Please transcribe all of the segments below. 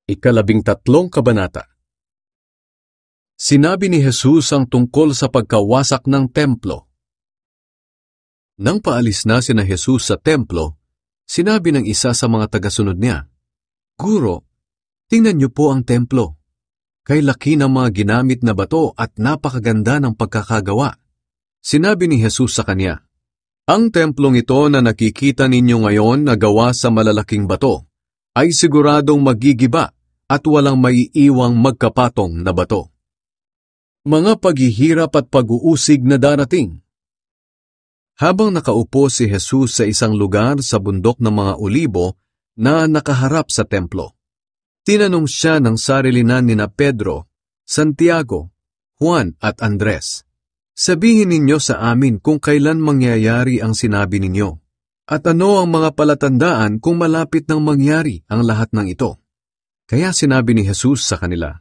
13 Kabanata. Sinabi ni Jesus ang tungkol sa pagkawasak ng templo. Nang paalis na sina Jesus sa templo, sinabi ng isa sa mga tagasunod niya, "Guro, tingnan niyo po ang templo. Kay laki ng mga ginamit na bato at napakaganda ng pagkakagawa." Sinabi ni Jesus sa kanya, "Ang templong ito na nakikita ninyo ngayon na gawa sa malalaking bato, ay siguradong magigiba at walang maiiwang magkapatong na bato." Mga paghihirap at pag-uusig na darating. Habang nakaupo si Jesus sa isang lugar sa bundok ng mga olibo na nakaharap sa templo, tinanong siya ng sarilinan nina Pedro, Santiago, Juan at Andres, "Sabihin ninyo sa amin kung kailan mangyayari ang sinabi ninyo, at ano ang mga palatandaan kung malapit nang mangyari ang lahat ng ito?" Kaya sinabi ni Jesus sa kanila,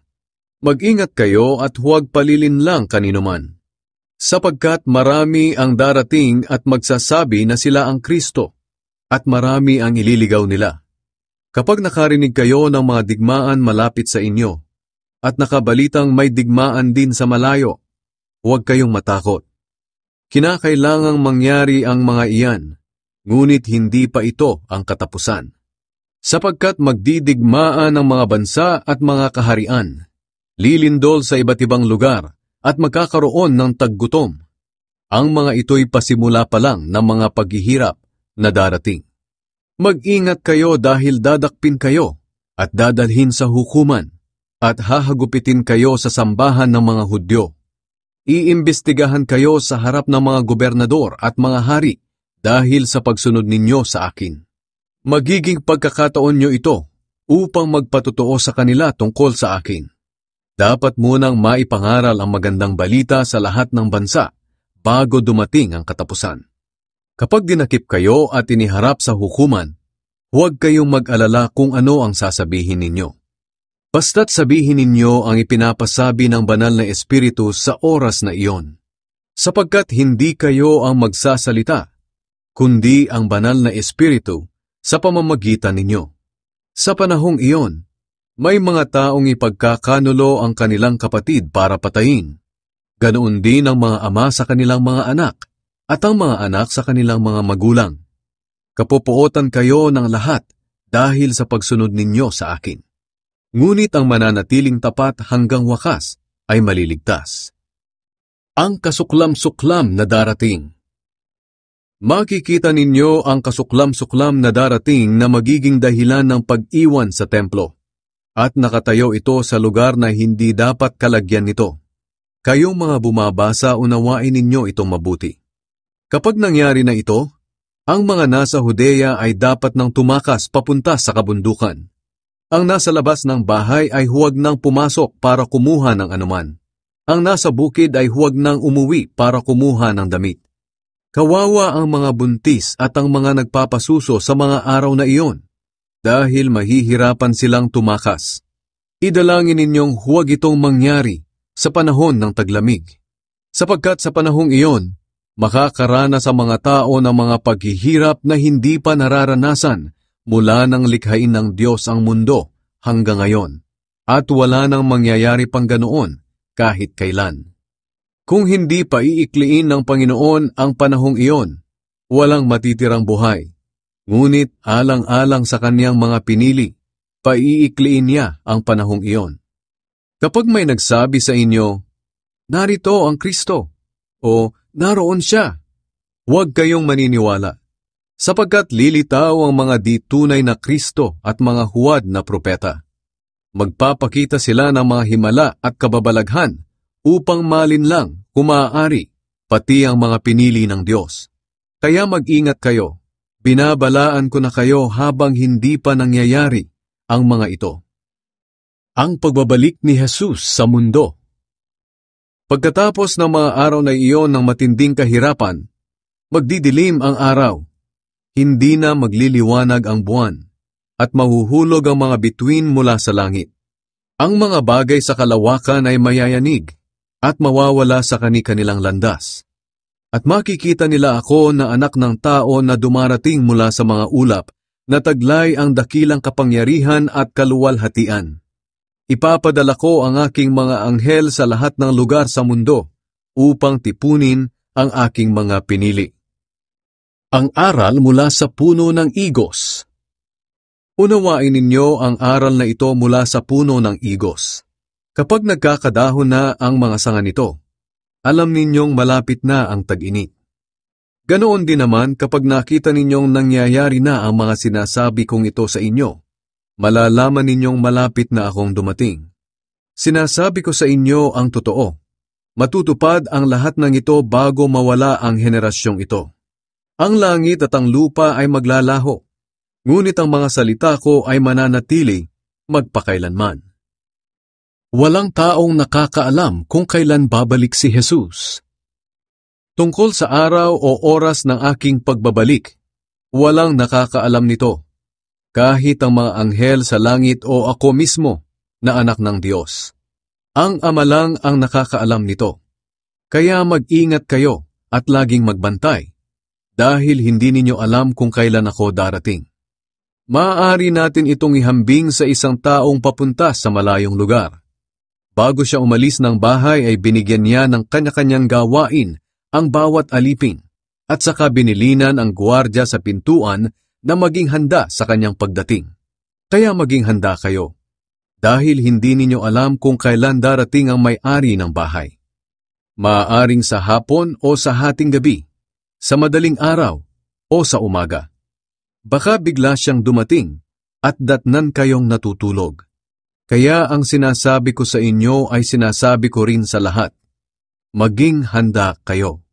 "Mag-ingat kayo at huwag palilinlang kanino man, sapagkat marami ang darating at magsasabi na sila ang Kristo, at marami ang ililigaw nila. Kapag nakarinig kayo ng mga digmaan malapit sa inyo, at nakabalitang may digmaan din sa malayo, huwag kayong matakot. Kinakailangang mangyari ang mga iyan, ngunit hindi pa ito ang katapusan. Sapagkat magdidigmaan ang mga bansa at mga kaharian, lilindol sa iba't ibang lugar at magkakaroon ng taggutom. Ang mga ito'y pasimula pa lang ng mga paghihirap na darating. Mag-ingat kayo dahil dadakpin kayo at dadalhin sa hukuman at hahagupitin kayo sa sambahan ng mga Hudyo. Iimbestigahan kayo sa harap ng mga gobernador at mga hari dahil sa pagsunod ninyo sa akin. Magiging pagkakataon nyo ito upang magpatotoo sa kanila tungkol sa akin. Dapat munang maipangaral ang magandang balita sa lahat ng bansa bago dumating ang katapusan. Kapag dinakip kayo at iniharap sa hukuman, huwag kayong mag-alala kung ano ang sasabihin ninyo. Basta't sabihin ninyo ang ipinapasabi ng banal na Espiritu sa oras na iyon, sapagkat hindi kayo ang magsasalita, kundi ang banal na Espiritu sa pamamagitan ninyo. Sa panahong iyon, may mga taong ipagkakanulo ang kanilang kapatid para patayin. Ganoon din ang mga ama sa kanilang mga anak, at ang mga anak sa kanilang mga magulang. Kapupuotan kayo ng lahat dahil sa pagsunod ninyo sa akin. Ngunit ang mananatiling tapat hanggang wakas ay maliligtas. Ang kasuklam-suklam na darating. Makikita ninyo ang kasuklam-suklam na darating na magiging dahilan ng pag-iwan sa templo. At nakatayo ito sa lugar na hindi dapat kalagyan nito. Kayong mga bumabasa, unawain ninyo itong mabuti. Kapag nangyari na ito, ang mga nasa Judea ay dapat nang tumakas papunta sa kabundukan. Ang nasa labas ng bahay ay huwag nang pumasok para kumuha ng anuman. Ang nasa bukid ay huwag nang umuwi para kumuha ng damit. Kawawa ang mga buntis at ang mga nagpapasuso sa mga araw na iyon, dahil mahihirapan silang tumakas. Idalangin ninyong huwag itong mangyari sa panahon ng taglamig, sapagkat sa panahong iyon, makakaranas sa mga tao ng mga paghihirap na hindi pa nararanasan mula nang likhain ng Diyos ang mundo hanggang ngayon, at wala nang mangyayari pang ganoon kahit kailan. Kung hindi pa iikliin ng Panginoon ang panahong iyon, walang matitirang buhay. Ngunit alang-alang sa kaniyang mga pinili, paiikliin niya ang panahong iyon. Kapag may nagsabi sa inyo, "Narito ang Kristo," o "Naroon siya," huwag kayong maniniwala, sapagkat lilitaw ang mga di tunay na Kristo at mga huwad na propeta. Magpapakita sila ng mga himala at kababalaghan upang malinlang kung maaari pati ang mga pinili ng Diyos. Kaya mag-ingat kayo. Binabalaan ko na kayo habang hindi pa nangyayari ang mga ito. Ang pagbabalik ni Jesus sa mundo. Pagkatapos ng mga araw na iyon ng matinding kahirapan, magdidilim ang araw, hindi na magliliwanag ang buwan, at mahuhulog ang mga bituin mula sa langit. Ang mga bagay sa kalawakan ay mayayanig, at mawawala sa kani-kanilang landas. At makikita nila ako na anak ng tao na dumarating mula sa mga ulap nataglay ang dakilang kapangyarihan at kaluwalhatian. Ipapadala ko ang aking mga anghel sa lahat ng lugar sa mundo upang tipunin ang aking mga pinili. Ang aral mula sa puno ng igos. Unawain ninyo ang aral na ito mula sa puno ng igos. Kapag nagkakadahon na ang mga sanga nito, alam ninyong malapit na ang tag-init. Ganoon din naman kapag nakita ninyong nangyayari na ang mga sinasabi kong ito sa inyo, malalaman ninyong malapit na akong dumating. Sinasabi ko sa inyo ang totoo. Matutupad ang lahat ng ito bago mawala ang henerasyong ito. Ang langit at ang lupa ay maglalaho, ngunit ang mga salita ko ay mananatili magpakailanman. Walang taong nakakaalam kung kailan babalik si Jesus. Tungkol sa araw o oras ng aking pagbabalik, walang nakakaalam nito. Kahit ang mga anghel sa langit o ako mismo na anak ng Diyos. Ang Ama lang ang nakakaalam nito. Kaya mag-ingat kayo at laging magbantay, dahil hindi ninyo alam kung kailan ako darating. Maaari natin itong ihambing sa isang taong papunta sa malayong lugar. Bago siya umalis ng bahay ay binigyan niya ng kanya-kanyang gawain ang bawat alipin, at saka binilinan ang gwardiya sa pintuan na maging handa sa kanyang pagdating. Kaya maging handa kayo, dahil hindi ninyo alam kung kailan darating ang may-ari ng bahay. Maaaring sa hapon o sa hating gabi, sa madaling araw o sa umaga. Baka bigla siyang dumating at datnan kayong natutulog. Kaya ang sinasabi ko sa inyo ay sinasabi ko rin sa lahat. Maging handa kayo.